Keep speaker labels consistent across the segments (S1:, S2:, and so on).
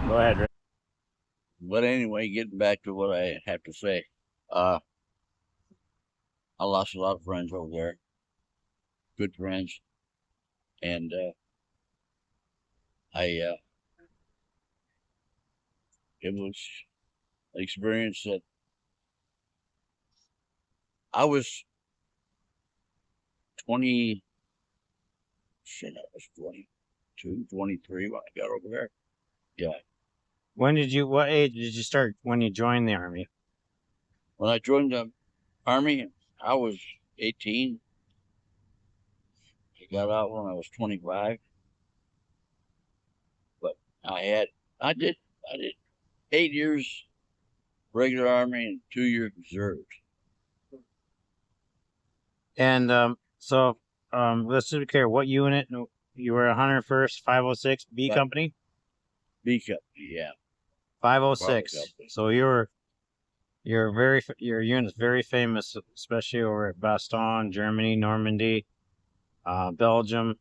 S1: Go ahead, Rick.
S2: But anyway, getting back to what I have to say, uh, I lost a lot of friends over there, good friends, and I it was an experience that I was 20. Shit, I was 22, 23 when I got over there. Yeah,
S1: What age did you start when you joined the Army?
S2: when I joined the Army, I was 18. I got out when I was 25, but I had I did I did 8 years regular Army and 2 years reserves.
S1: And let's just be clear. What unit? You were 101st 506 B
S2: But
S1: Company?
S2: B Company, yeah, Bravo
S1: 506.
S2: Company.
S1: So your unit's very famous, especially over at Bastogne, Germany, Normandy, Belgium,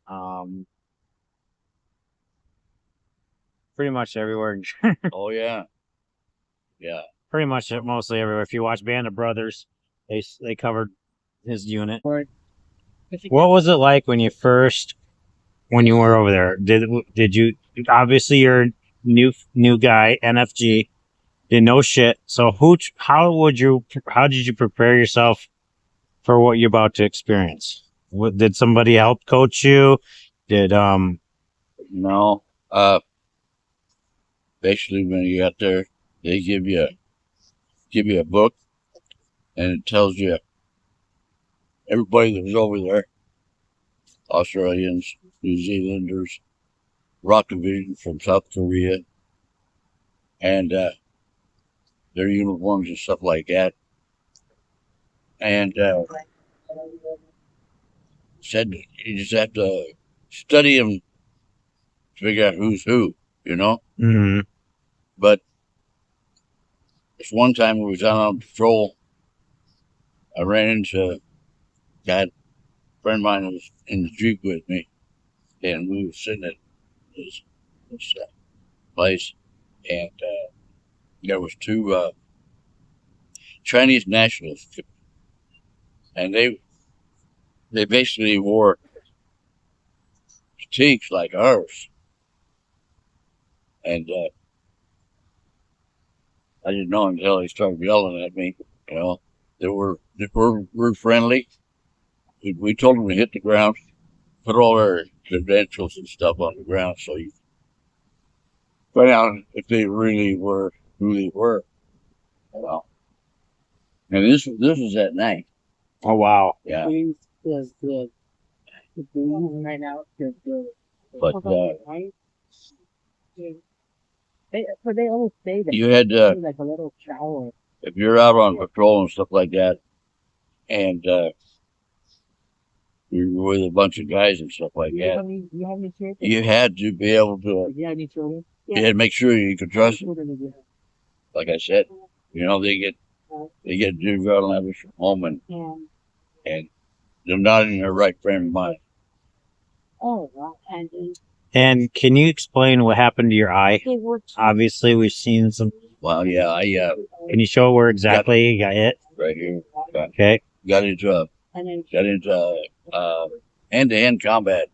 S1: um, pretty much everywhere.
S2: Oh yeah, yeah.
S1: Pretty much mostly everywhere. If you watch Band of Brothers, they covered his unit. What was it like when you were over there? Did you obviously you're a new guy, NFG, didn't know shit. So how did you prepare yourself for what you're about to experience? Did somebody help coach you? Did
S2: No, basically when you got there, they give you a book, and it tells you everybody that was over there: Australians, New Zealanders, Rock Division from South Korea, and their uniforms and stuff like that. And said you just have to study them to figure out who's who, you know.
S1: mm-hmm.
S2: But this one time we was out on patrol, I ran into a guy, a friend of mine was in the Jeep with me, and we were sitting at this place, and there was two Chinese nationals, and they basically wore fatigues like ours, and I didn't know until they started yelling at me. You know, we're friendly. We told them to hit the ground, put all their credentials and stuff on the ground, so you find out if they really were who they were. Well, and this was at night.
S1: Oh wow.
S2: Yeah, but you had if you're out on patrol and stuff like that, and you're with a bunch of guys and stuff like that, you had to be able to. You had to make sure you could trust them. Like I said, you know they get juvenile letters from home, and they're not in their right frame of mind.
S1: And can you explain what happened to your eye? Obviously, we've seen some.
S2: Well, yeah, I
S1: Can you show where exactly you got hit?
S2: right here
S1: Okay.
S2: got into hand-to-hand combat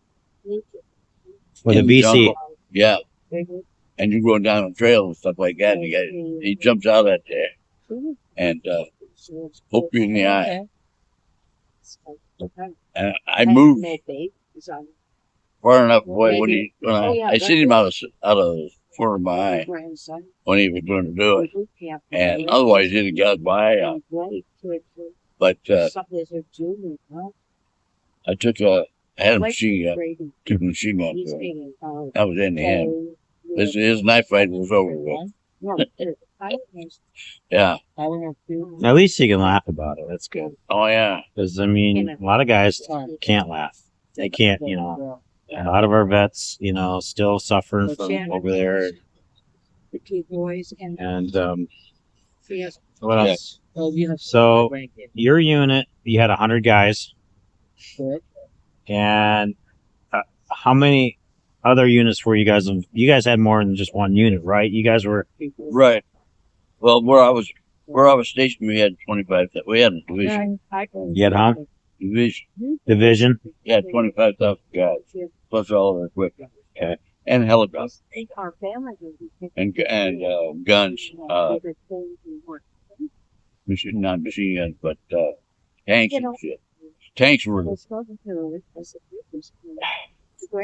S1: With a
S2: in the
S1: BC.
S2: jungle. Yeah, and you're going down a trail and stuff like that, and he jumps out at there and hooked you in the eye. And I moved far enough away when I seen him out of the corner of my eye when he was going to do it, and otherwise he'd have got my eye out. But I had a machine gun, took a machine gun to him. That was in the end. His knife fight was over with. Yeah.
S1: At least you can laugh about it. That's good.
S2: Oh yeah.
S1: Because I mean, a lot of guys can't laugh. They can't. A lot of our vets, still suffering from over there. And what else? So your unit, you had 100 guys, and how many? other units where you guys had more than just one unit, right? You guys were
S2: Right. Well, where I was stationed, we had 25. We had a division.
S1: yet, huh? Division.
S2: We had 25,000 guys plus all our equipment. Okay. And helicopters and guns, not machine guns, but tanks and shit. Tanks were
S1: Were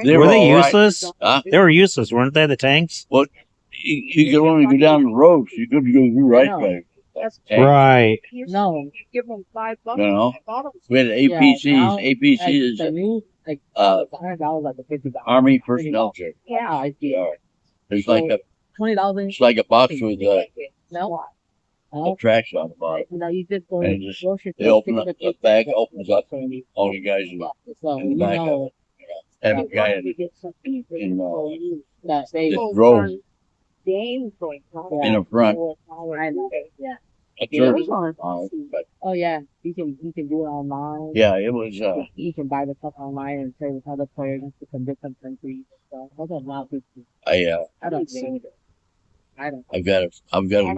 S2: they were
S1: they
S2: all right.
S1: useless?
S2: Huh?
S1: They were useless, weren't they? The tanks.
S2: Well, you could only go down the roads. You couldn't go through right by tanks.
S1: Right.
S3: No, give them $5.
S2: You know, we had APCs. APC is Army Personnel Check.
S3: Yeah, I did.
S2: It's like a
S3: $20.
S2: it's like a box with
S3: No.
S2: tracks on the bottom.
S3: No, you just go.
S2: And just they open up the bag, opens up, all you guys in the back of it. Have a guy in that drove in the front. A church. But
S3: Oh yeah, you can do it online.
S2: yeah, it was.
S3: You can buy the stuff online and play with other players from different countries. So that's a lot of people. I don't think. I don't.
S2: I've got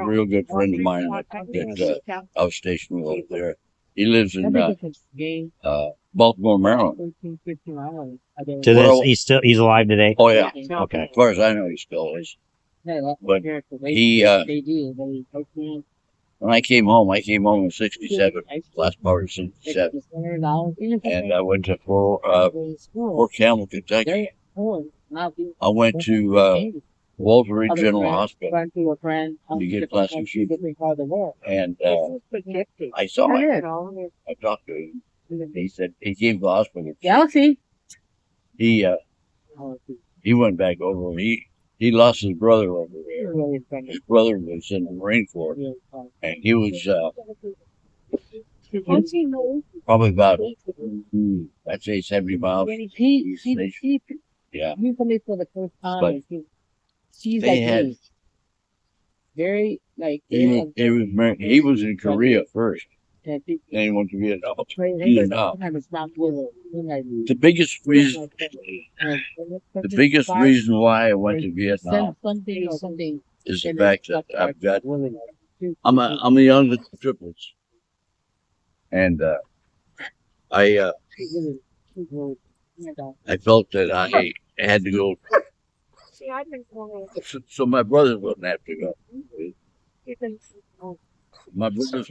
S2: a real good friend of mine that I was stationed with over there. He lives in
S3: Game.
S2: Baltimore, Maryland.
S3: 13, 15 hours.
S1: To this, he's alive today.
S2: Oh yeah,
S1: Okay.
S2: as far as I know, he still is. But he,
S3: they do. They
S2: when I came home in '67, last part of '67, and I went to Fort Campbell, Kentucky. I went to Walter Reed General Hospital to get plastic surgery, and I saw him. I talked to him. He said he came to the hospital.
S3: Galaxy.
S2: He went back over. He lost his brother over there. His brother was in the Marine Corps, and he was probably about, I'd say 70 miles. Yeah.
S3: He told me for the first time.
S2: But
S3: She's
S2: they
S3: like
S2: had-
S3: me. Very like.
S2: He was in Korea first. Then he went to Vietnam. The biggest reason why I went to Vietnam is the fact that I'm the youngest of triplets, and I felt that I had to go, so my brothers wouldn't have to go. My brothers.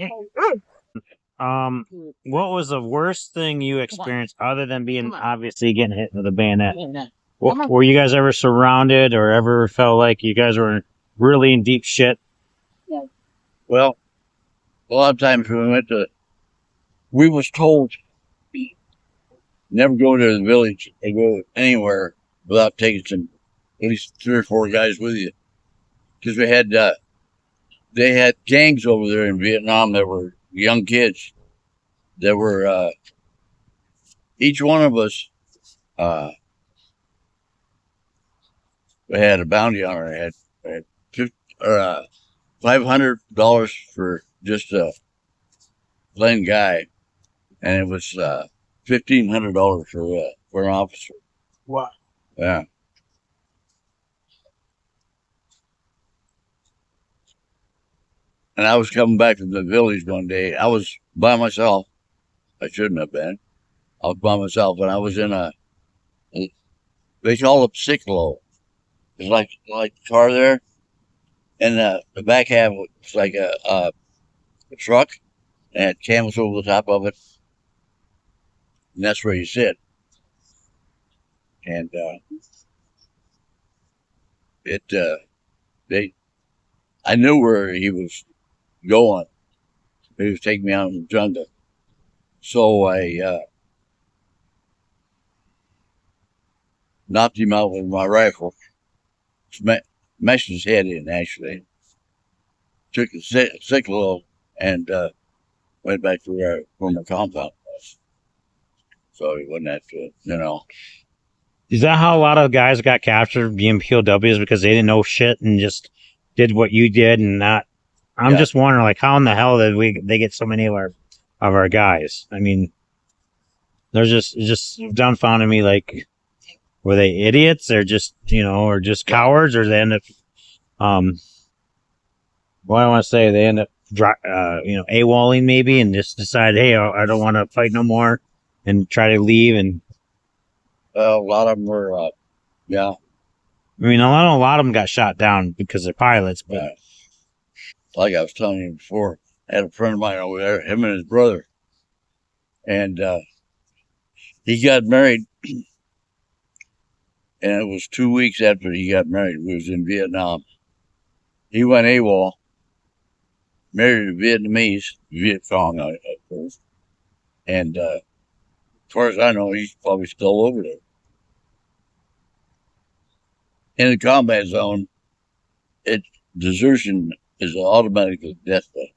S1: What was the worst thing you experienced other than being obviously getting hit with a bayonet? Were you guys ever surrounded or ever felt like you guys were really in deep shit?
S2: Well, a lot of times we was told never go to the village or go anywhere without taking at least 3 or 4 guys with you, because they had gangs over there in Vietnam that were young kids that were each one of us had a bounty on our head. Had $500 for just a plain guy, and it was $1,500 for an officer.
S1: Wow.
S2: Yeah. And I was coming back from the village one day. I was by myself. I shouldn't have been. I was by myself, and I was in they call it Ciclo. It's like a car there, and the back half was like a truck, and had camels over the top of it, and that's where you sit. And I knew where he was going. He was taking me out in the jungle. So I knocked him out with my rifle, smashed his head in, actually. Took a sickle and went back to where my compound was. So he wouldn't have to,
S1: Is that how a lot of guys got captured being POWs because they didn't know shit and just did what you did and not? I'm just wondering, like, how in the hell did they get so many of our guys? I mean, they're just dumbfounded me, like, Were they idiots or just, or just cowards, or they end up, what I want to say, they end up, AWOLing maybe and just decide, hey, I don't want to fight no more and try to leave. And
S2: a lot of them were, yeah.
S1: I mean, a lot of them got shot down because they're pilots, but
S2: like I was telling you before, I had a friend of mine over there, him and his brother, and he got married, and it was 2 weeks after he got married. We was in Vietnam. He went AWOL, married a Vietnamese, Viet Cong, of course, and as far as I know, he's probably still over there. In the combat zone, desertion is an automatic death thing.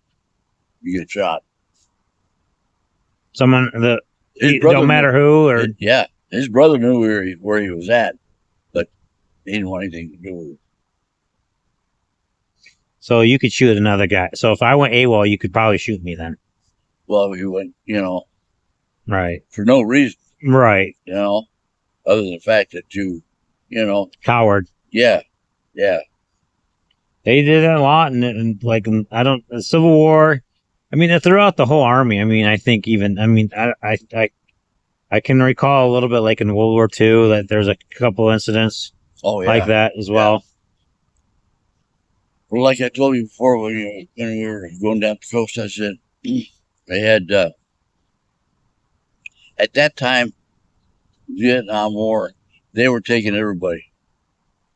S2: You get shot.
S1: Don't matter who, or
S2: yeah, his brother knew where he was at, but he didn't want anything to do with it.
S1: So you could shoot another guy. So if I went AWOL, you could probably shoot me then.
S2: Well, he went,
S1: right,
S2: for no reason,
S1: right,
S2: other than the fact that you,
S1: coward.
S2: Yeah.
S1: They did that a lot, and the Civil War. I mean, throughout the whole army. I mean, I think I can recall a little bit like in World War II that there's a couple incidents like that as well.
S2: Well, like I told you before, when we were going down the coast, I said they had at that time, Vietnam War, they were taking everybody.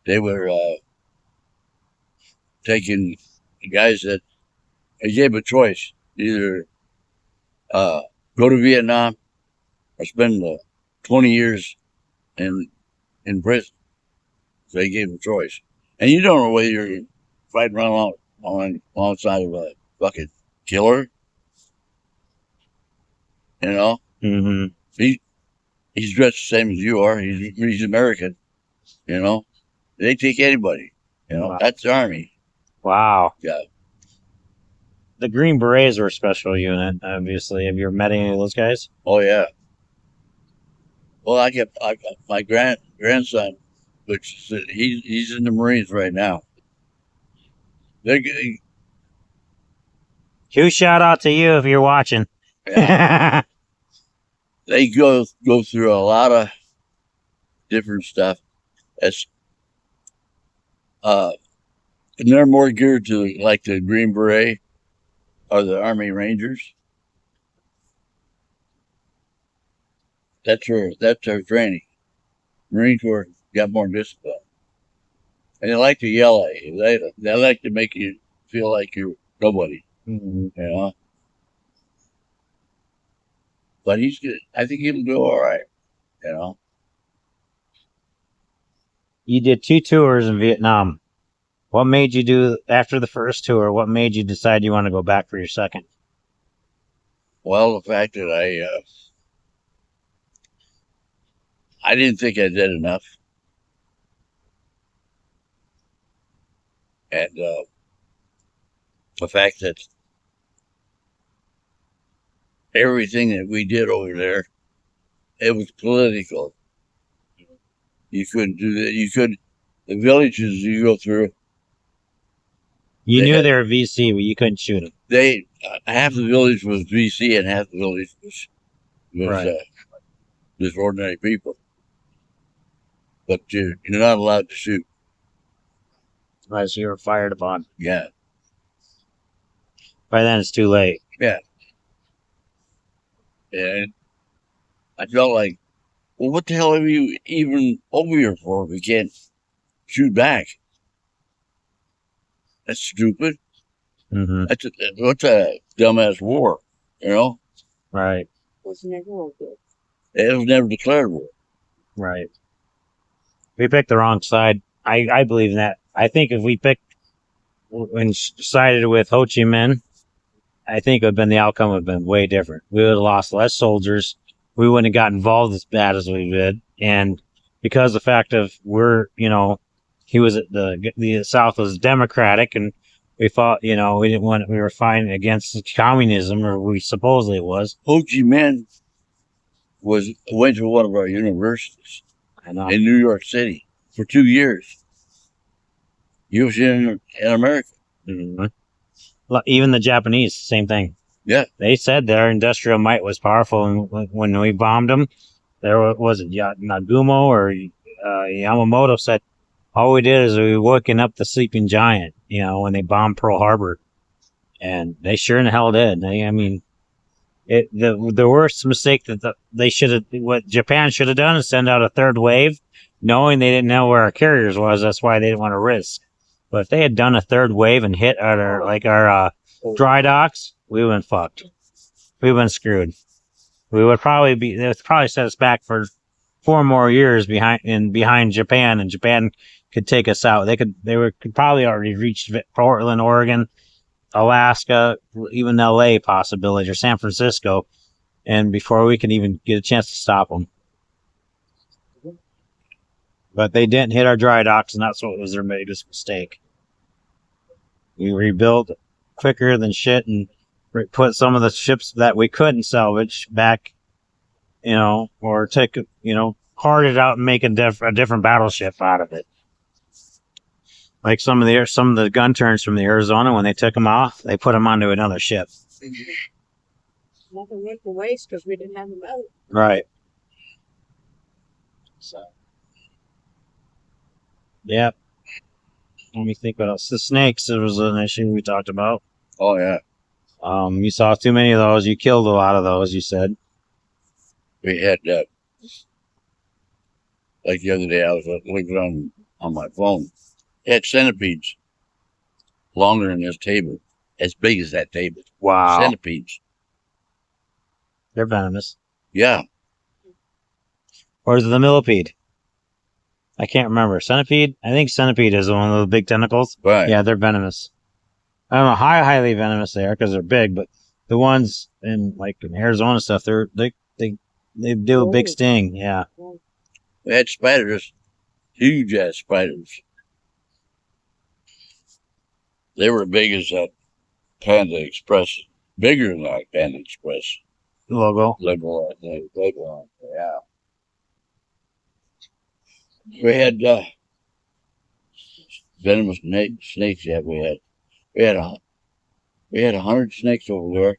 S2: They were taking guys that they gave a choice: either go to Vietnam or spend 20 years in prison. So they gave a choice, and you don't know whether you're fighting around alongside of a fucking killer.
S1: Mm-hmm.
S2: He's dressed the same as you are. He's American. They take anybody.
S1: Wow.
S2: That's the army.
S1: Wow.
S2: Yeah.
S1: The Green Berets were a special unit, obviously. Have you ever met any of those guys?
S2: Oh yeah. Well, I got my grandson, which he's in the Marines right now.
S1: Huge shout out to you if you're watching.
S2: Yeah. They go through a lot of different stuff. And they're more geared to like the Green Beret or the Army Rangers. That's their training. Marine Corps got more discipline, and they like to yell at you. They like to make you feel like you're nobody.
S1: Mm-hmm.
S2: But he's good. I think he'll do all right.
S1: You did 2 tours in Vietnam. What made you do after the first tour? What made you decide you want to go back for your second?
S2: Well, the fact that I didn't think I did enough, and the fact that everything that we did over there, it was political. You couldn't do that. The villages you go through.
S1: You knew they were VC, but you couldn't shoot them.
S2: Half the village was VC and half the village was
S1: right.
S2: Just ordinary people. But you're not allowed to shoot.
S1: Unless you were fired upon.
S2: Yeah.
S1: By then it's too late.
S2: Yeah. And I felt like, well, what the hell are you even over here for if we can't shoot back? That's stupid.
S1: Mm-hmm.
S2: What's a dumbass war,
S1: Right.
S3: It was
S2: never declared war.
S1: Right. We picked the wrong side. I believe in that. I think if we picked and sided with Ho Chi Minh, I think the outcome would have been way different. We would have lost less soldiers. We wouldn't have got involved as bad as we did. And because the fact of he was the South was democratic, and we fought, we were fighting against communism, or we supposedly was.
S2: Ho Chi Minh went to one of our universities. in New York City for 2 years. He was in America.
S1: Mm-hmm. Even the Japanese, same thing.
S2: Yeah.
S1: They said their industrial might was powerful, and when we bombed them, there was it Nagumo or Yamamoto said, all we did is we woken up the sleeping giant, when they bombed Pearl Harbor. And they sure in the hell did. The worst mistake that what Japan should have done is send out a third wave, knowing they didn't know where our carriers was. That's why they didn't want to risk. But if they had done a third wave and hit our dry docks, we would have been fucked. We would have been screwed. They would probably set us back for 4 more years behind Japan, and Japan could take us out. They could probably already reached Portland, Oregon, Alaska, even LA possibility, or San Francisco, and before we can even get a chance to stop them. But they didn't hit our dry docks, and that's what was their biggest mistake. We rebuilt quicker than shit and put some of the ships that we couldn't salvage back, or take, hard it out and make a different battleship out of it. Like some of the gun turns from the Arizona, when they took them off, they put them onto another ship.
S3: Nothing went to waste because we didn't have them out.
S1: Right. So. Yep. Let me think what else. The snakes, it was an issue we talked about.
S2: Oh, yeah.
S1: You saw too many of those. You killed a lot of those, you said.
S2: We had, like the other day, I was looking on my phone. It had centipedes longer than this table, as big as that table.
S1: Wow.
S2: Centipedes.
S1: They're venomous.
S2: Yeah.
S1: Or is it the millipede? I can't remember. Centipede? I think centipede is one of the big tentacles.
S2: Right.
S1: Yeah, they're venomous. I don't know how highly venomous they are because they're big, but the ones in Arizona stuff, they do a big sting. Yeah.
S2: We had spiders, huge ass spiders. They were big as that Panda Express, bigger than that Panda Express
S1: Logo,
S2: I think. Logo, yeah. We had venomous snakes. Yeah, we had 100 snakes over there.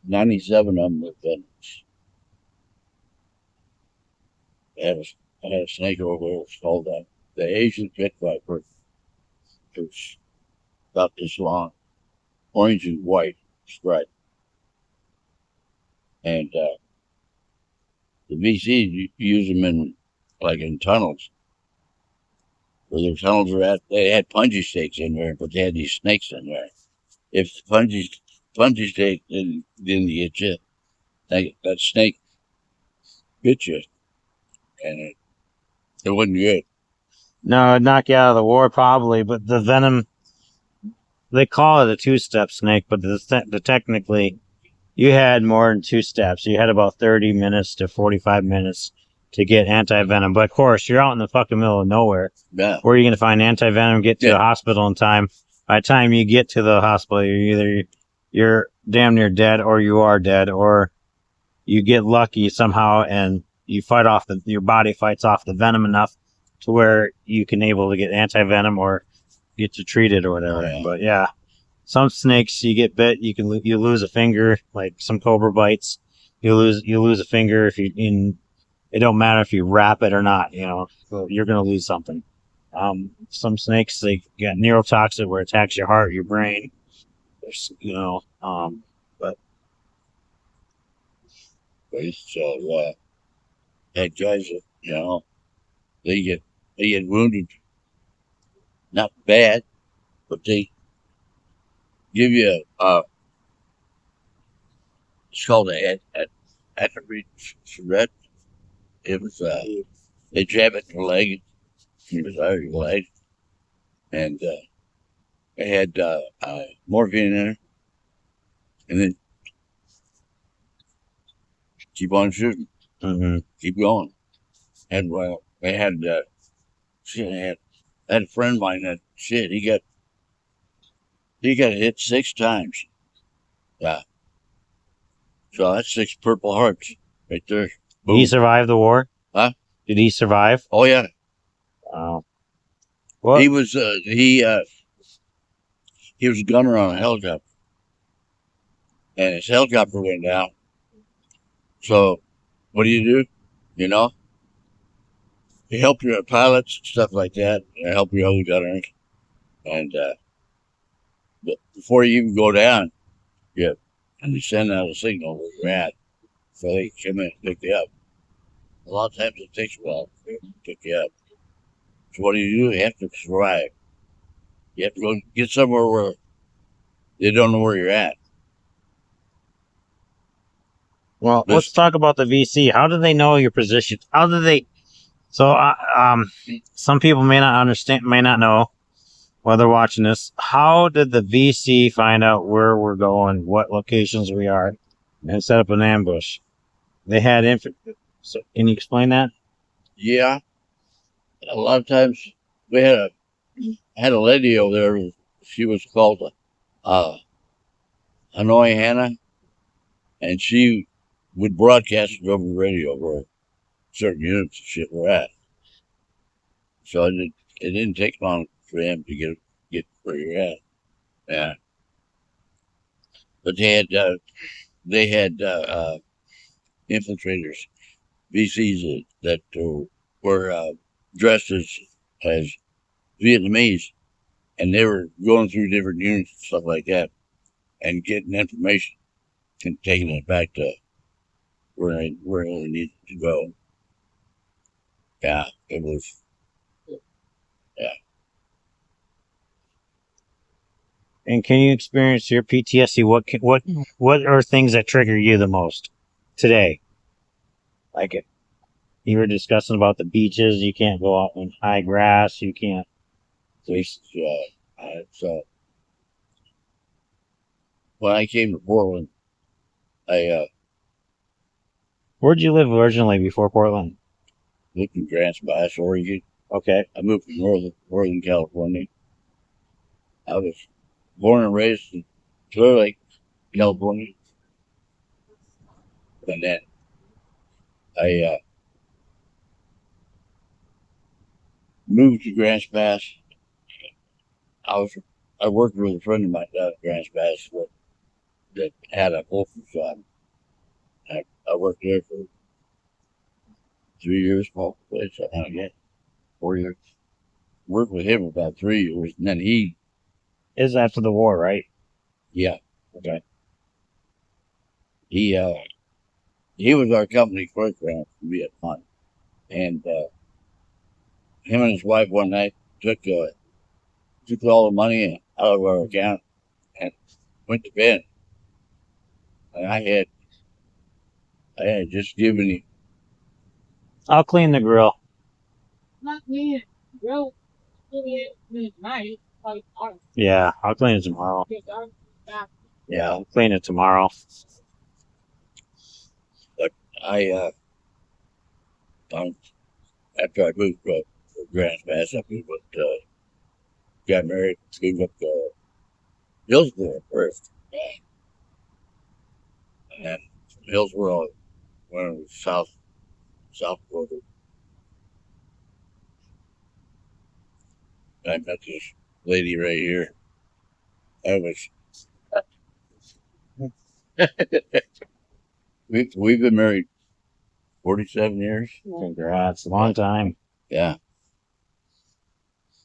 S2: 97 of them were venomous. I had a snake over there. It's called the Asian pit viper. It's about this long, orange and white stripe. And the VCs use them in tunnels. Where their tunnels were at, they had punji stakes in there, but they had these snakes in there. If the punji stake didn't get you, that snake bit you, and it wasn't good.
S1: No, it'd knock you out of the war probably, but the venom, they call it a 2-step snake, but technically you had more than 2 steps. You had about 30 minutes to 45 minutes to get anti-venom. But of course, you're out in the fucking middle of nowhere.
S2: Yeah.
S1: Where are you going to find anti-venom, get to the hospital in time? By the time you get to the hospital, you're damn near dead, or you are dead, or you get lucky somehow and you fight off your body fights off the venom enough to where you can able to get anti-venom or get you treated or whatever. Yeah. But yeah, some snakes, you get bit, you lose a finger, like some cobra bites. You lose a finger it don't matter if you wrap it or not, you're going to lose something. Some snakes, they got neurotoxic where it attacks your heart, your brain. But
S2: so had guys that, they get wounded, not bad, but they give you it's called an atropine cigarette. It was they jab it in your leg. It was out of your leg, and they had morphine in it, and then keep on shooting, keep going. And they had I had a friend of mine that he got hit 6 times. Yeah. So that's 6 Purple Hearts right there. Boom.
S1: He survived the war?
S2: Huh?
S1: Did he survive?
S2: Oh yeah.
S1: Wow. What?
S2: He was he was a gunner on a helicopter, and his helicopter went down. So, what do? You know, you help your pilots, stuff like that, and help your other gunners. And but before you even go down, you send out a signal where you're at, so they come in and pick you up. A lot of times it takes a while to pick you up. So what do? You have to survive. You have to go get somewhere where they don't know where you're at.
S1: Well, let's talk about the VC. How do they know your position? How do they? So, some people may not understand, may not know while they're watching this. How did the VC find out where we're going, what locations we are, and set up an ambush? They had So, can you explain that?
S2: Yeah, a lot of times we had a lady over there. She was called Hanoi Hannah, and she would broadcast it over the radio where certain units and shit were at. So it didn't take long for them to get where you're at. Yeah, but they had infiltrators, VCs that were dressed as Vietnamese, and they were going through different units and stuff like that, and getting information and taking it back to where they needed to go. Yeah, it was. Yeah.
S1: And can you experience your PTSD? What are things that trigger you the most today? Like it. You were discussing about the beaches. You can't go out in high grass. You can't.
S2: When I came to Portland,
S1: where'd you live originally before Portland?
S2: Lived in Grand Speirs, Oregon.
S1: Okay.
S2: I moved from Northern California. I was born and raised in Clear Lake, California. And then I moved to Grand Speirs. I worked with a friend of mine down at Grand Speirs that had a poultry shop. I worked there for 3 years, small place, something like that. 4 years. Worked with him about 3 years, and then he.
S1: Is after the war, right?
S2: Yeah.
S1: Okay.
S2: He was our company clerk around Vietnam, and him and his wife one night took all the money out of our account and went to bed. And I had just given him.
S1: I'll clean the grill.
S3: Not me. Grill.
S1: Yeah, I'll clean it tomorrow. Yeah, I'll clean it tomorrow.
S2: But after I moved to Grand Speirs, I moved up got married, moved up to Hillsborough first. And then Hillsborough went on the south border. I met this lady right here. We've been married 47 years.
S1: Congrats. Long time.
S2: Yeah.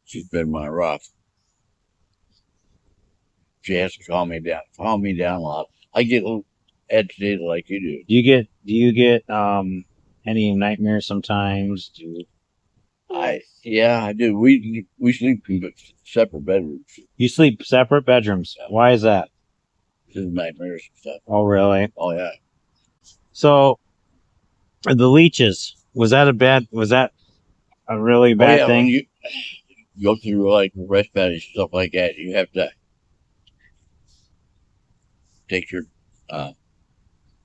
S2: She's been my rock. She has to calm me down a lot. I get a little agitated like you do.
S1: Do you get any nightmares sometimes?
S2: Yeah, I do. We sleep in separate bedrooms.
S1: You sleep separate bedrooms. Yeah. Why is that?
S2: Just nightmares and stuff.
S1: Oh, really?
S2: Oh, yeah.
S1: So, the leeches, was that a really bad thing?
S2: When you go through like rest patties, stuff like that, you have to take your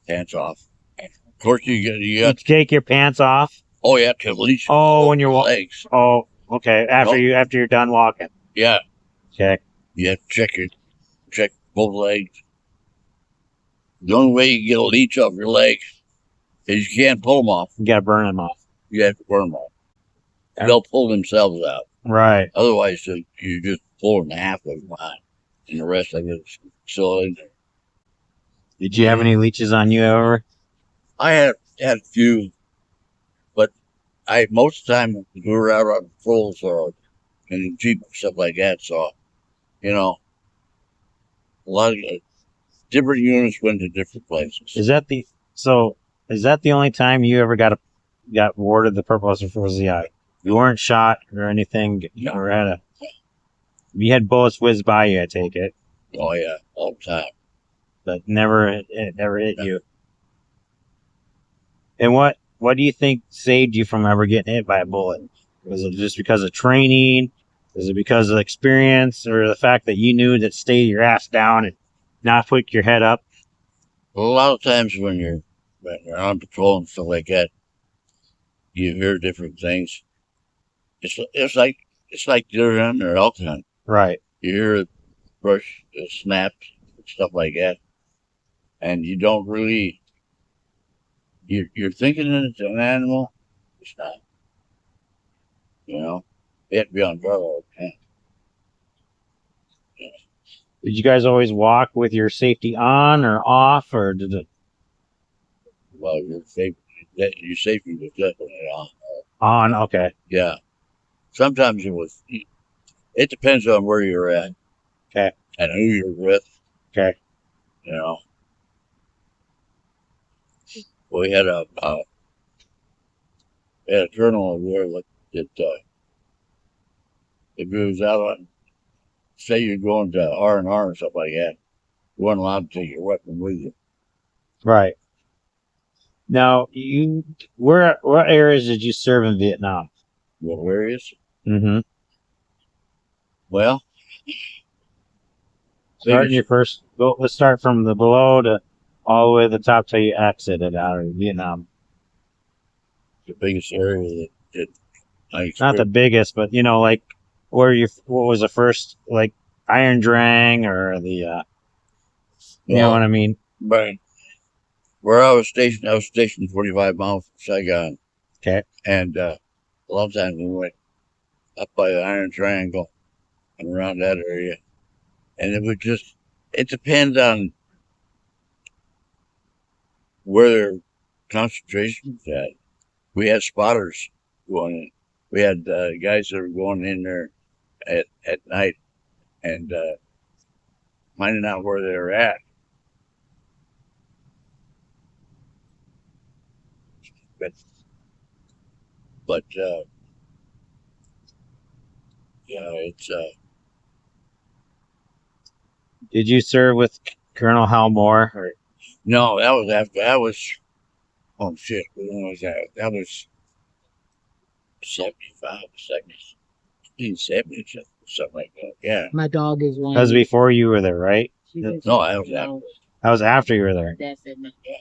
S2: pants off. Of course, you got to
S1: take your pants off.
S2: Oh, yeah, to leech.
S1: Oh, when you're
S2: legs.
S1: Oh, okay. After you're done walking.
S2: Yeah.
S1: Okay.
S2: You have to check both legs. The only way you get a leech off your legs is you can't pull them off.
S1: You gotta burn them off.
S2: You have to burn them all. They'll pull themselves out.
S1: Right.
S2: Otherwise, you just pull in half of them out, and the rest of it is still in there.
S1: Did you have any leeches on you ever?
S2: I had a few, but most of the time we were out on patrols or in Jeep and stuff like that. So, you know, a lot of different units went to different places.
S1: Is that the only time you ever got awarded the Purple Heart for the eye? You weren't shot or anything,
S2: No.
S1: or you had bullets whiz by you, I take it.
S2: Oh yeah, all the time.
S1: But it never hit you. And what do you think saved you from ever getting hit by a bullet? Was it just because of training? Was it because of experience, or the fact that you knew that stay your ass down and not put your head up?
S2: Well, a lot of times when you're on patrol and stuff like that, you hear different things. It's like deer hunting or elk hunting.
S1: Right.
S2: You hear brush snaps and stuff like that, and you don't really. You're thinking that it's an animal. It's not. You know, you have to be on guard all the time.
S1: Did you guys always walk with your safety on or off, or did it?
S2: Well, your safety was definitely on.
S1: On, okay.
S2: Yeah. Sometimes it depends on where you're at.
S1: Okay.
S2: And who you're with.
S1: Okay.
S2: You know. We had a colonel over there that if it was out on, say you're going to R&R or something like that, you weren't allowed to take your weapon with you.
S1: Right. Now, what areas did you serve in Vietnam?
S2: What areas?
S1: Mm-hmm.
S2: Well,
S1: starting your first. Let's start from the below to all the way to the top till you exited out of Vietnam.
S2: The biggest area that I experienced.
S1: Not the biggest, but like what was the first, like Iron Drang or the you know what I mean?
S2: But where I was stationed 45 miles from Saigon.
S1: Okay.
S2: And a lot of times we went up by the Iron Triangle and around that area. And it depends on where their concentration was at. We had spotters going in. We had guys that were going in there at night and finding out where they were at. But it's.
S1: Did you serve with Colonel Hal Moore? Or?
S2: No, that was after. That was. Oh shit! When was that? That was 75, 70, something like that. Yeah.
S3: My dog is one.
S1: That was before you were there, right?
S2: No, that was after.
S1: That was after you were there.
S3: That's it. Yeah.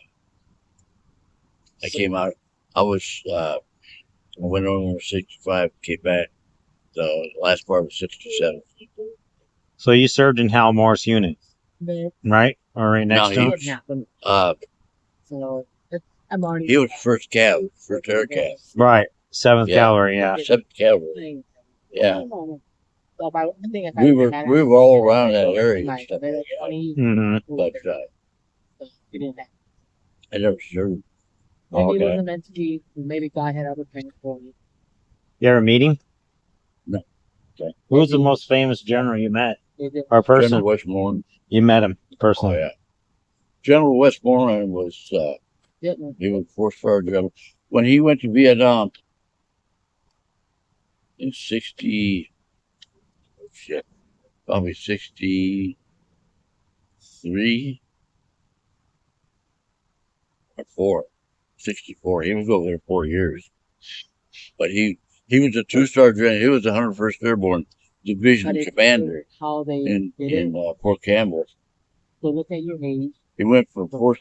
S2: I came out. I went over 65, came back. The last part was 67.
S1: So you served in Hal Moore's unit, right? Or right next to him?
S2: He was first air cav.
S1: Right. 7th Cavalry, yeah.
S2: 7th Cavalry. Yeah. We were all around that area and stuff like that.
S1: Mm-hmm.
S2: But I never served.
S3: Maybe it wasn't meant to be. Maybe God had other plans for you.
S1: You ever meet him?
S2: No.
S1: Okay. Who was the most famous general you met? Or person?
S2: General Westmoreland.
S1: You met him personally?
S2: Oh, yeah. General Westmoreland was, he was 4-star general. When he went to Vietnam in probably 63 or 4. 64. He was over there 4 years. But he was a 2-star general. He was the 101st Airborne Division commander in Fort Campbell.
S3: So look at your age.
S2: He went from 2-star,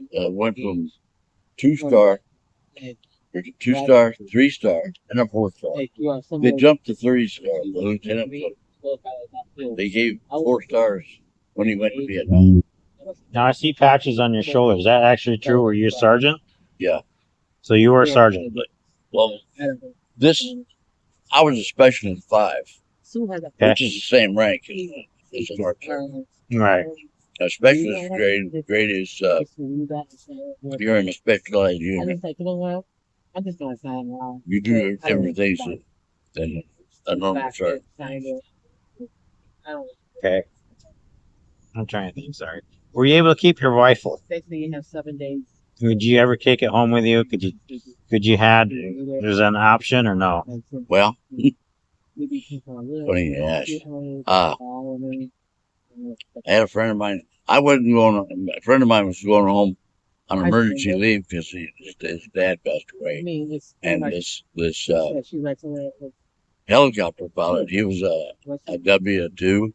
S2: 2-star, 3-star, and a 4-star. They jumped to 3-star. The lieutenant. They gave 4 stars when he went to Vietnam.
S1: Now I see patches on your shoulders. Is that actually true? Were you a sergeant?
S2: Yeah.
S1: So you were a sergeant.
S2: Well, I was a specialist 5, which is the same rank as a sergeant.
S1: Right.
S2: A specialist grade is you're in a specialized unit. You do different things than a normal sergeant.
S1: Okay. I'm trying to think. Sorry. Were you able to keep your rifle?
S3: Basically, you have 7 days.
S1: Would you ever take it home with you? Could you had? There's an option or no?
S2: Well, funny you ask. I had a friend of mine. I wasn't going. A friend of mine was going home on emergency leave because his dad passed away, and this helicopter pilot. He was a W-2.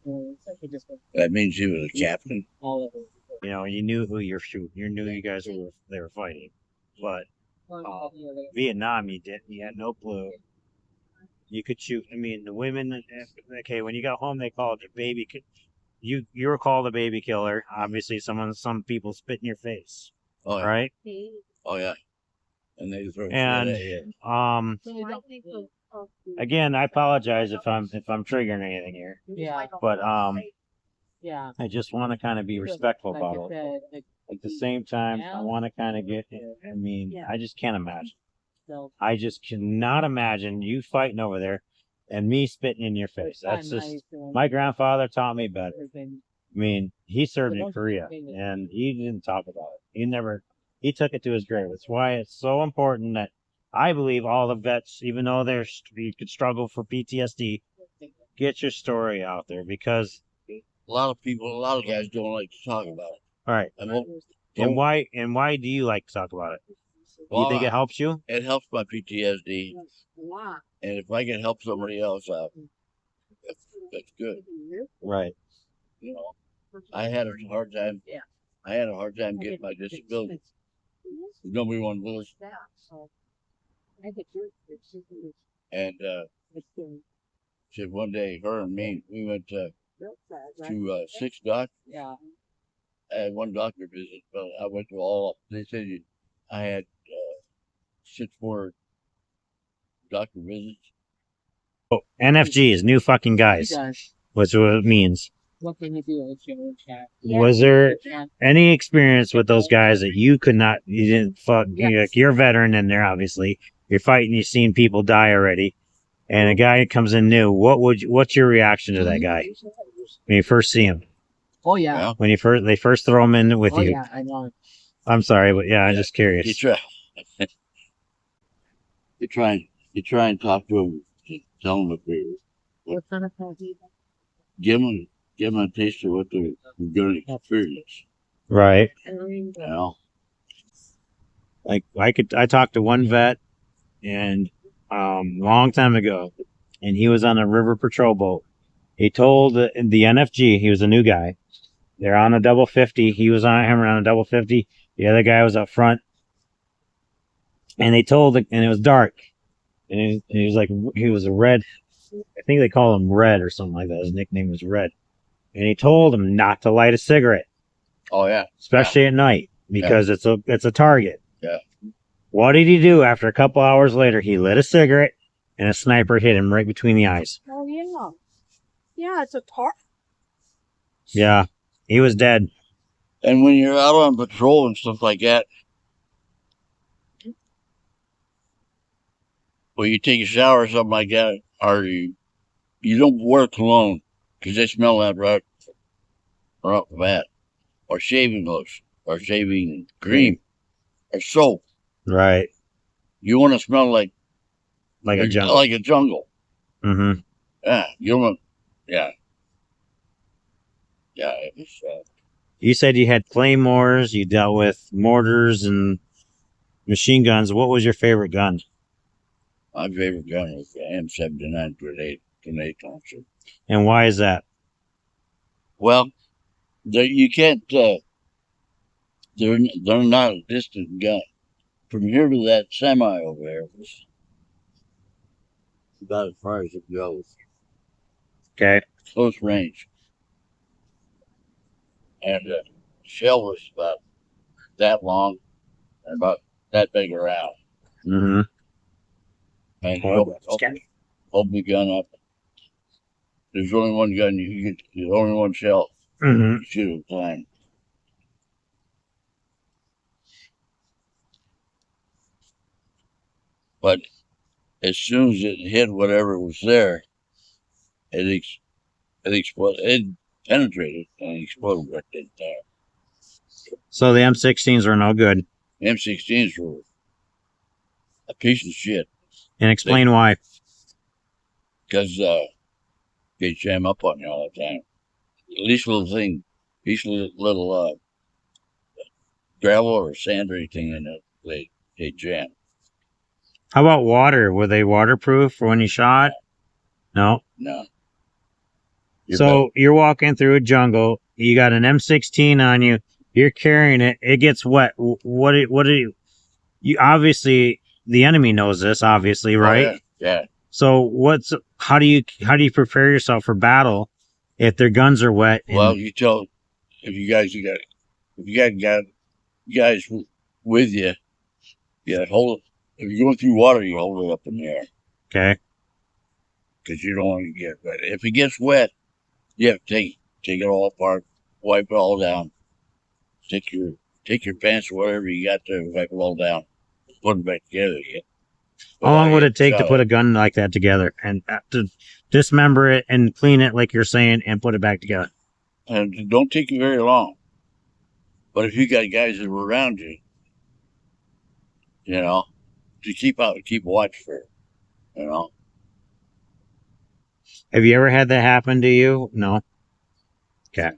S2: That means he was a captain.
S1: You know, you knew who you're shooting. You knew you guys they were fighting, but Vietnam, you didn't. You had no clue. You could shoot. I mean, the women. Okay, when you got home, they called you baby. You were called a baby killer. Obviously, some people spit in your face.
S2: Oh yeah.
S1: Right.
S2: Oh yeah. And they throw
S1: again, I apologize if I'm triggering anything here.
S3: Yeah.
S1: But
S3: yeah.
S1: I just want to kind of be respectful about it. At the same time, I want to kind of get. I mean, I just can't imagine. I just cannot imagine you fighting over there and me spitting in your face. That's just my grandfather taught me better. I mean, he served in Korea and he didn't talk about it. He took it to his grave. That's why it's so important that I believe all the vets, even though you could struggle for PTSD, get your story out there because
S2: a lot of guys don't like to talk about it.
S1: All right. And why do you like to talk about it? Do you think it helps you?
S2: It helps my PTSD. And if I can help somebody else out, that's good.
S1: Right.
S2: You know, I had a hard time. I had a hard time getting my disability. Nobody wanted to listen. And said one day, her and me, we went to 6 doctors.
S3: Yeah.
S2: I had one doctor visit, but I went to all. They said I had 6 more doctor visits.
S1: Oh, NFG is new fucking guys. What's what it means.
S3: What can you do?
S1: Was there any experience with those guys that you didn't fuck? You're a veteran in there, obviously. You're fighting. You've seen people die already, and a guy comes in new. What's your reaction to that guy when you first see him?
S3: Oh yeah.
S1: When they first throw him in with you.
S3: Yeah, I know.
S1: I'm sorry, but I'm just curious.
S2: You try and talk to him, tell him
S3: what kind of talk?
S2: Give them a taste of what they're going to experience.
S1: Right.
S2: You know?
S1: Like I talked to one vet and long time ago, and he was on a river patrol boat. He told the NFG, he was a new guy. They're on a double 50. He was on a double 50. The other guy was up front. And they told and it was dark. And he was like, he was a red. I think they call him Red or something like that. His nickname was Red. And he told him not to light a cigarette.
S2: Oh yeah.
S1: Especially at night because it's a target.
S2: Yeah.
S1: What did he do? After a couple hours later, he lit a cigarette and a sniper hit him right between the eyes.
S3: Oh yeah. Yeah, it's a target.
S1: Yeah. He was dead.
S2: And when you're out on patrol and stuff like that, well, you take a shower or something like that, or you don't wear cologne because they smell that right off the bat, or shaving lotion, or shaving cream, or soap.
S1: Right.
S2: You want to smell like
S1: a jungle.
S2: Like a jungle.
S1: Mm-hmm.
S2: Yeah. You want. Yeah. Yeah. It was,
S1: you said you had claymores. You dealt with mortars and machine guns. What was your favorite gun?
S2: My favorite gun was the M79 grenade launcher.
S1: And why is that?
S2: Well, you can't. They're not a distant gun. From here to that semi over there was about as far as it goes.
S1: Okay.
S2: Close range. And the shell was about that long and about that big around.
S1: Mm-hmm.
S2: And hold the gun up. There's only one gun you get. There's only one shell.
S1: Mm-hmm.
S2: You shoot at a time. But as soon as it hit whatever was there, it exploded. It penetrated and exploded right there.
S1: So the M16s are no good.
S2: M16s were a piece of shit.
S1: And explain why.
S2: Because they jam up on you all the time. Least little thing, least little gravel or sand or anything in it, they jam.
S1: How about water? Were they waterproof for when you shot? No.
S2: No.
S1: You're walking through a jungle. You got an M16 on you. You're carrying it. It gets wet. What do you obviously the enemy knows this, obviously, right?
S2: Oh, yeah.
S1: So how do you prepare yourself for battle if their guns are wet?
S2: Well, you tell if you got guys with you, hold it. If you're going through water, you hold it up in the air.
S1: Okay.
S2: Because you don't want to get wet. If it gets wet, you have to take it all apart, wipe it all down. Take your pants or whatever you got to, wipe it all down, put it back together again.
S1: How long would it take to put a gun like that together and to dismember it and clean it like you're saying and put it back together?
S2: And it don't take you very long. But if you got guys that are around you, to keep watch for it,
S1: Have you ever had that happen to you? No. Okay.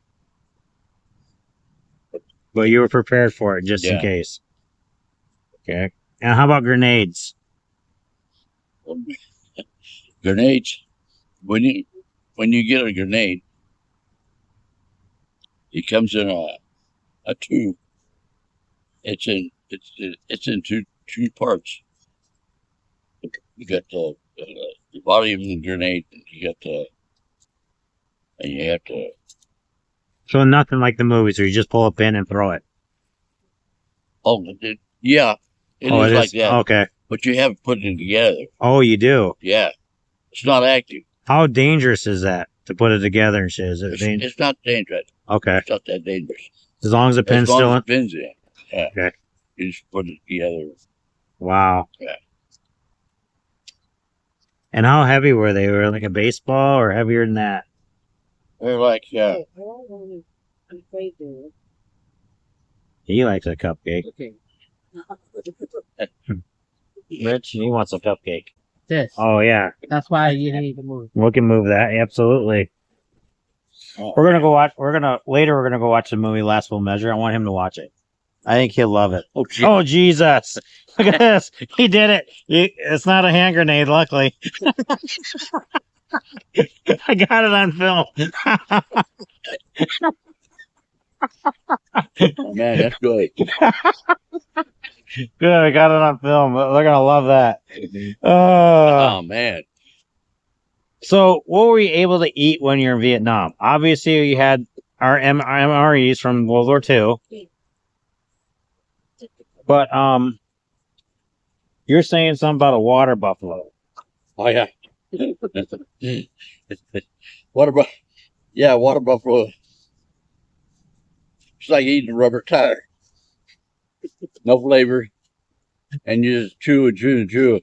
S1: But you were prepared for it just in case. Okay. And how about grenades?
S2: Grenades. When you get a grenade, it comes in a tube. It's in two parts. You got the body of the grenade. And you have to.
S1: So nothing like the movies where you just pull a pin and throw it.
S2: Oh, yeah. It is like that.
S1: Okay.
S2: But you have to put it together.
S1: Oh, you do?
S2: Yeah. It's not active.
S1: How dangerous is that to put it together and shit?
S2: It's not dangerous.
S1: Okay.
S2: It's not that dangerous.
S1: As long as the pin's still in?
S2: The pin's in. Yeah.
S1: Okay.
S2: You just put it together.
S1: Wow.
S2: Yeah.
S1: And how heavy were they? Were they like a baseball or heavier than that?
S2: They're like,
S1: He likes a cupcake.
S3: Okay.
S1: Rich, he wants a cupcake.
S3: This.
S1: Oh, yeah.
S3: That's why you need to move.
S1: We can move that. Absolutely. We're gonna go watch the movie Last Full Measure. I want him to watch it. I think he'll love it. Oh, Jesus. Look at this. He did it. It's not a hand grenade, luckily. I got it on film.
S2: Oh, man, that's good.
S1: Good, I got it on film. They're gonna love that.
S2: Oh, man.
S1: So, what were you able to eat when you were in Vietnam? Obviously, you had our MREs from World War II. But you're saying something about a water buffalo.
S2: Oh, yeah. Water buffalo. It's like eating a rubber tire. No flavor. And you just chew and chew and chew.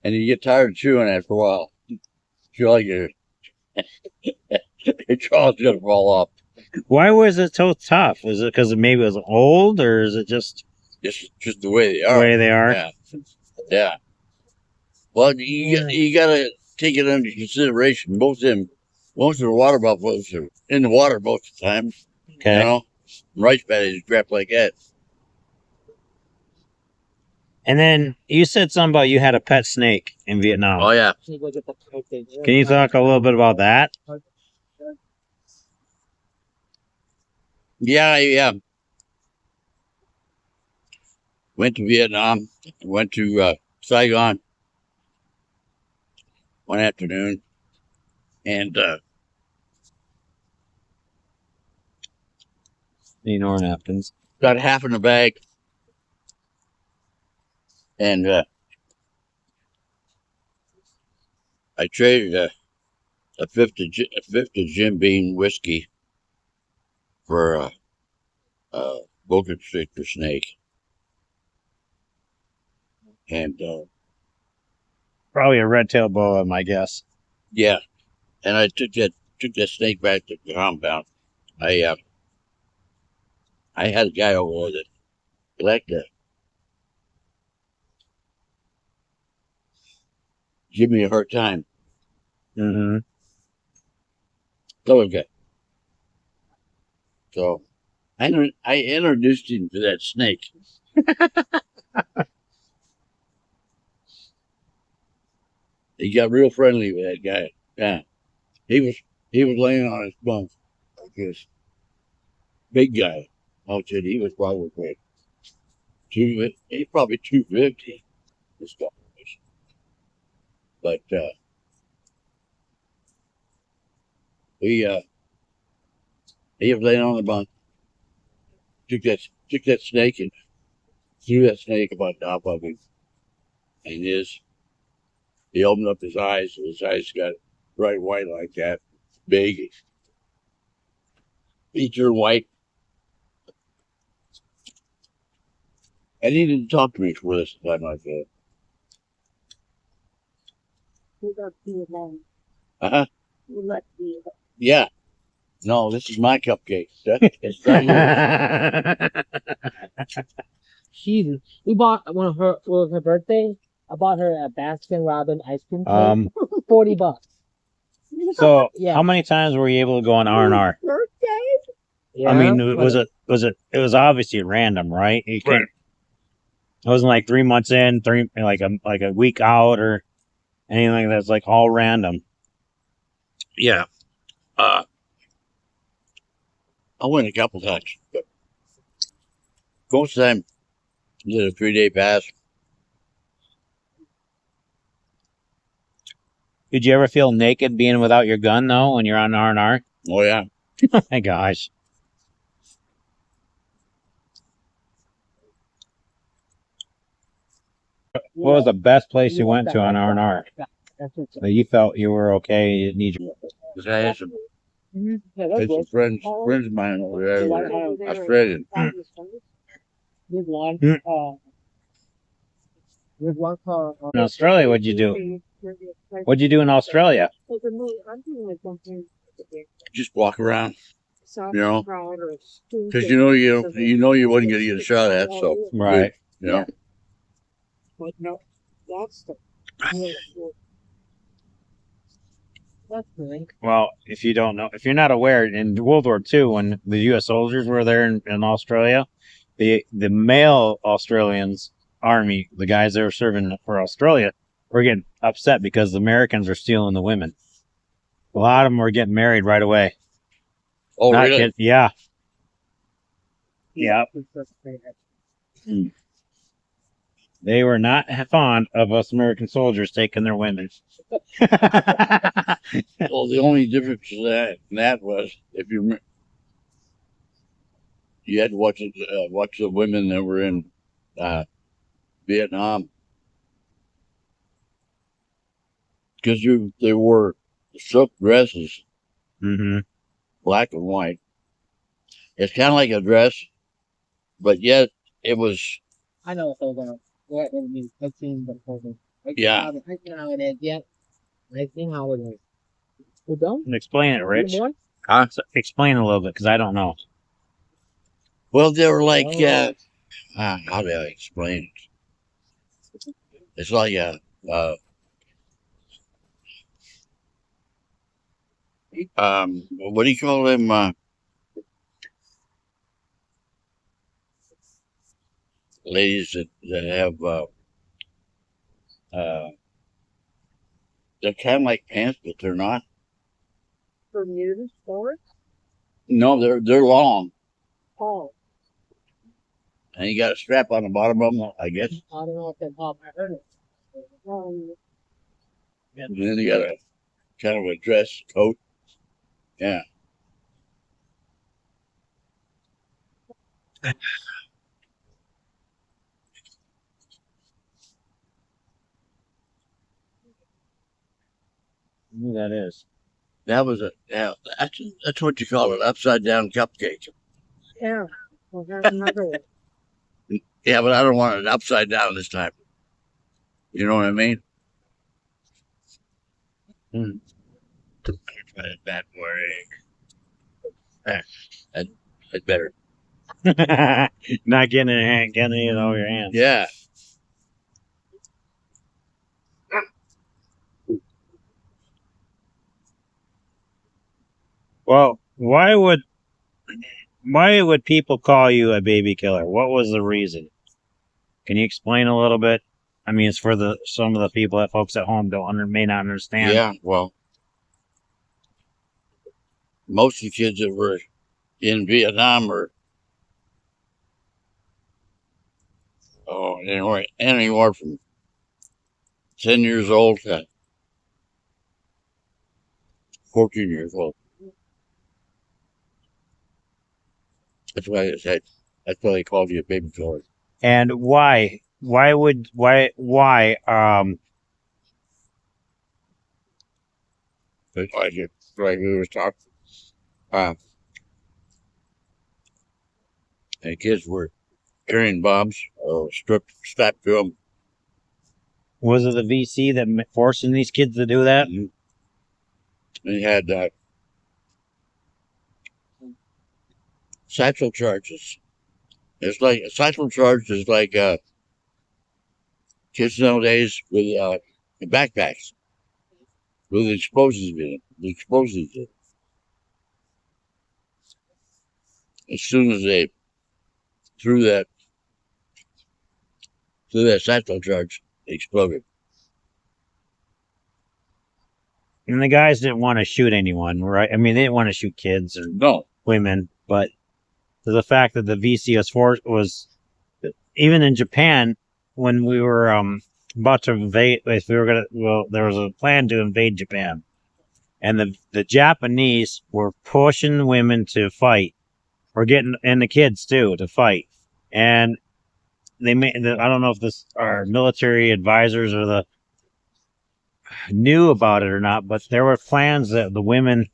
S2: And you get tired of chewing after a while. You feel like your jaw's gonna fall off.
S1: Why was it so tough? Was it because maybe it was old, or is it just
S2: the way they are?
S1: The way they are.
S2: Yeah. Yeah. Well, you gotta take it under consideration. Most of the water buffaloes are in the water most of the time.
S1: Okay.
S2: Rice paddies crap like that.
S1: And then you said something about you had a pet snake in Vietnam.
S2: Oh, yeah.
S1: Can you talk a little bit about that?
S2: Yeah. Went to Vietnam. Went to Saigon one afternoon. And
S1: napkins.
S2: got half in the bag. And I traded a fifth of Jim Beam whiskey for a boa constrictor snake, and
S1: Probably a red-tailed boa, my guess.
S2: yeah, and I took that snake back to the compound. I had a guy over there that liked to give me a hard time.
S1: Mm-hmm.
S2: So okay, so I introduced him to that snake. He got real friendly with that guy. Yeah, he was laying on his bunk like this big guy. Oh, shit, he was probably he's probably 250. This guy was, but he he was laying on the bunk. Took that snake and threw that snake about top of him, and he opened up his eyes. And his eyes got bright white like that, big. He turned white, and he didn't talk to me for this time like that. Uh-huh. Yeah. No, this is my cupcake. It's not yours.
S3: We bought one of her. Was her birthday? I bought her a Baskin Robbins ice cream cake. $40.
S1: So
S3: Yeah.
S1: how many times were you able to go on R&R?
S3: Yeah.
S1: I mean, it was obviously random, right? You can't.
S2: Right.
S1: It wasn't like 3 months in, like a week out or anything like that. It's like all random.
S2: Yeah. I went a couple times, but most of the time did a 3-day pass.
S1: Did you ever feel naked being without your gun though when you're on R&R?
S2: Oh yeah.
S1: Oh my gosh. What was the best place you went to on R&R? That you felt you were okay, you didn't need your...
S2: Because I had some friends of mine over there who were Australian.
S3: There's one.
S1: Hmm.
S3: There's one car.
S1: In Australia, what'd you do? What'd you do in Australia?
S2: Just walk around, you know, because you know you wasn't going to get a shot at, so
S1: Right.
S2: you know.
S3: But no, that's the. That's good.
S1: Well, if you don't know, if you're not aware, in World War II, when the U.S. soldiers were there in Australia, the male Australians army, the guys that were serving for Australia, were getting upset because the Americans were stealing the women. A lot of them were getting married right away.
S2: Oh,
S1: Not
S2: really?
S1: yeah. Yeah. They were not fond of us American soldiers taking their women.
S2: Well, the only difference in that was if you had to watch the women that were in Vietnam, because they wore silk dresses,
S1: Mm-hmm.
S2: black and white. It's kind of like a dress, but yet it was.
S3: I know what they're gonna. What it means. I've seen the photo.
S2: Yeah.
S3: I see how it is. Yeah. I see how it is. You don't?
S1: Explain it, Rich.
S2: Huh?
S1: So explain a little bit, because I don't know.
S2: Well, they were like, how do I explain it? It's like what do you call them? Ladies that have they're kind of like pants, but they're not.
S3: Bermuda shorts?
S2: No, they're long,
S3: Oh,
S2: and you got a strap on the bottom of them, I guess.
S3: I don't know if they're called. I heard it.
S2: And then you got a kind of a dress coat. Yeah.
S1: Who that is?
S2: That was that's what you call it, upside down cupcake.
S3: Yeah. Well, there's another one.
S2: Yeah, but I don't want it upside down this time. You know what I mean?
S1: Hmm.
S2: Try it that way. That's better.
S1: Not getting it over your hands.
S2: Yeah.
S1: Well, why would people call you a baby killer? What was the reason? Can you explain a little bit? I mean, it's for some of the people that folks at home may not understand.
S2: Yeah. Well, most of the kids that were in Vietnam are anywhere from 10 years old to 14 years old. That's why they called you a baby killer.
S1: And why? Like
S2: we were talking, the kids were carrying bombs or strapped to them.
S1: Was it the VC that forcing these kids to do that?
S2: Mm-hmm. They had satchel charges. It's like a satchel charge is like kids nowadays with backpacks with explosives in it. As soon as they threw that satchel charge, they exploded.
S1: And the guys didn't want to shoot anyone, right? I mean, they didn't want to shoot kids or women, but the fact that the VC was even in Japan when we were about to invade. If we were there was a plan to invade Japan, and the Japanese were pushing women to fight, and the kids too to fight, and they made. I don't know if our military advisors or knew about it or not, but there were plans that the women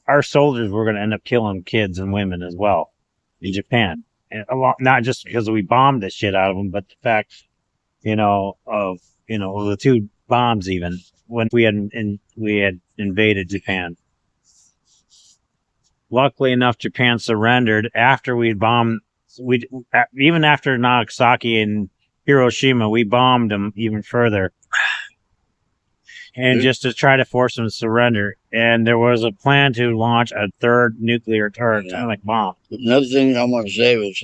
S1: our soldiers were going to end up killing kids and women as well in Japan, and not just because we bombed the shit out of them, but the fact, of the two bombs even when we had invaded Japan. Luckily enough, Japan surrendered after we'd bombed. Even after Nagasaki and Hiroshima, we bombed them even further. And just to try to force them to surrender. And there was a plan to launch a third nuclear atomic bomb.
S2: Another thing I want to say was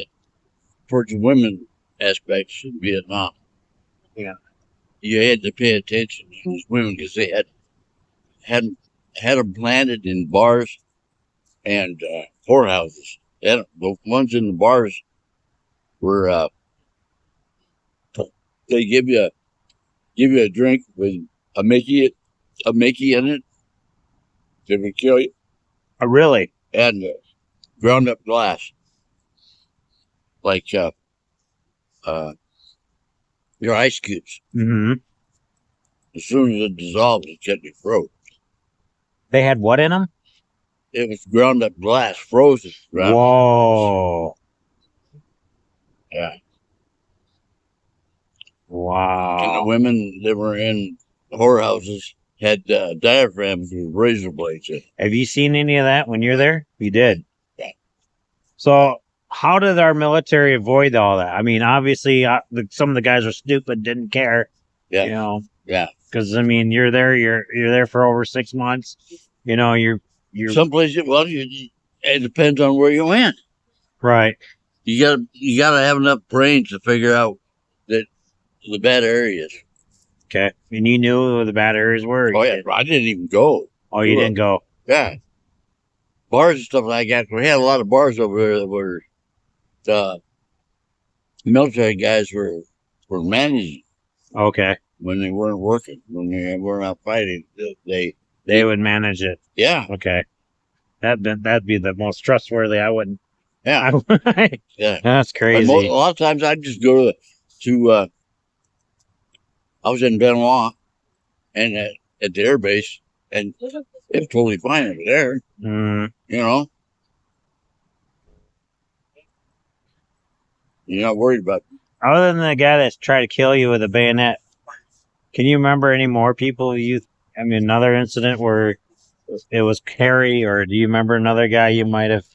S2: for the women aspects in Vietnam.
S1: Yeah.
S2: You had to pay attention to these women because they had them planted in bars and whorehouses. The ones in the bars were they give you a drink with a Mickey in it. They would kill you.
S1: Oh, really?
S2: And ground up glass, like your ice cubes.
S1: Mm-hmm.
S2: As soon as it dissolved, it cut your throat.
S1: They had what in them?
S2: It was ground up glass, frozen.
S1: Whoa.
S2: Yeah.
S1: Wow.
S2: And the women that were in whorehouses had diaphragms with razor blades in.
S1: Have you seen any of that when you're there? You did.
S2: Yeah.
S1: So how did our military avoid all that? I mean, obviously, some of the guys are stupid, didn't care.
S2: Yeah. Yeah.
S1: Because I mean, you're there for over 6 months. You're
S2: some places. Well, it depends on where you went.
S1: Right.
S2: You gotta have enough brains to figure out that the bad areas.
S1: Okay. And you knew where the bad areas were?
S2: Oh, yeah. I didn't even go.
S1: Oh, you didn't go?
S2: Yeah. Bars and stuff like that. We had a lot of bars over there that were the military guys were managing.
S1: Okay.
S2: When they weren't working, when they weren't out fighting,
S1: they would manage it.
S2: Yeah.
S1: Okay. That'd be the most trustworthy. I wouldn't.
S2: Yeah.
S1: Yeah. That's crazy.
S2: A lot of times I'd just go to I was in Benoit, and at the air base, and it's totally fine over there.
S1: Mm.
S2: You know, you're not worried about.
S1: Other than the guy that's tried to kill you with a bayonet, can you remember any more people I mean, another incident where it was Kerry, or do you remember another guy you might have,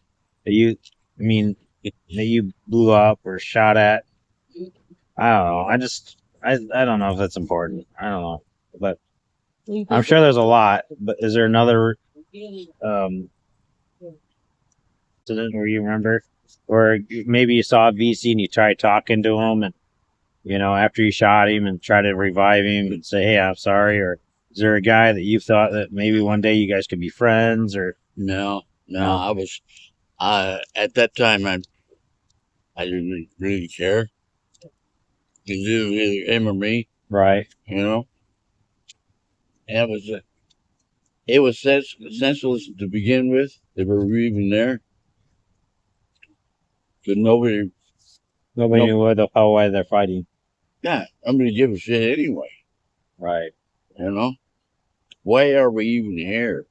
S1: that you blew up or shot at? I don't know. I don't know if that's important. I don't know. But I'm sure there's a lot. But is there another incident where you remember? Or maybe you saw a VC and you tried talking to him, and after you shot him, and try to revive him and say, "Hey, I'm sorry." Or is there a guy that you thought that maybe one day you guys could be friends? Or
S2: No. At that time, I didn't really care. It was either him or me,
S1: right?
S2: you know. And it was senseless to begin with. If we were even there, because nobody
S1: knew why they're fighting.
S2: Yeah, I'm gonna give a shit anyway.
S1: Right.
S2: You know, why are we even here?